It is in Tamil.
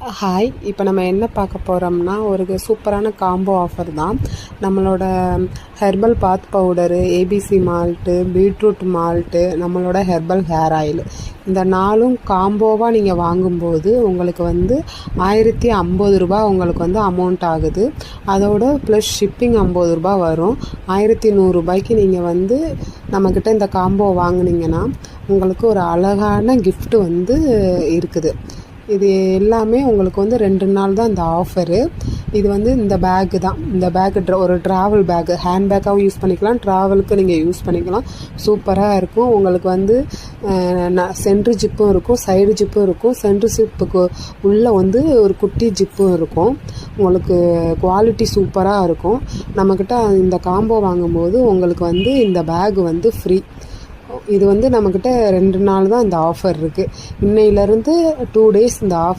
ஹாய், இப்போ நம்ம என்ன பார்க்க போகிறோம்னா ஒரு சூப்பரான காம்போ ஆஃபர் தான். நம்மளோட ஹெர்பல் பாத் powder, ABC malt, beetroot malt, நம்மளோட ஹெர்பல் ஹேர் ஆயில், இந்த நாலும் காம்போவாக நீங்கள் வாங்கும்போது உங்களுக்கு 1050 ரூபா உங்களுக்கு அமௌண்ட் ஆகுது. அதோட ப்ளஸ் ஷிப்பிங் 50 ரூபா வரும். 1100 ரூபாய்க்கு நீங்கள் நம்மக்கிட்ட இந்த காம்போ வாங்கினீங்கன்னா உங்களுக்கு ஒரு அழகான கிஃப்ட் இருக்குது. இது எல்லாமே உங்களுக்கு 2 நாள் தான் இந்த ஆஃபரு. இது இந்த பேக்கு தான். இந்த பேக்கு ஒரு ட்ராவல் பேக்கு, ஹேண்ட் பேக்காகவும் யூஸ் பண்ணிக்கலாம், ட்ராவலுக்கு நீங்கள் யூஸ் பண்ணிக்கலாம். சூப்பராக இருக்கும். உங்களுக்கு சென்ட்ரு ஜிப்பும் இருக்கும், சைடு ஜிப்பும் இருக்கும். சென்ட்ரு ஜிப்புக்கு உள்ளே ஒரு குட்டி ஜிப்பும் இருக்கும். உங்களுக்கு குவாலிட்டி சூப்பராக இருக்கும். நம்மக்கிட்ட இந்த காம்போ வாங்கும்போது உங்களுக்கு இந்த பேகு ஃப்ரீ. இது நம்மக்கிட்ட 2 நாள் தான் இந்த ஆஃபர் இருக்குது. இன்னையிலேருந்து 2 டேஸ் இந்த ஆஃபர்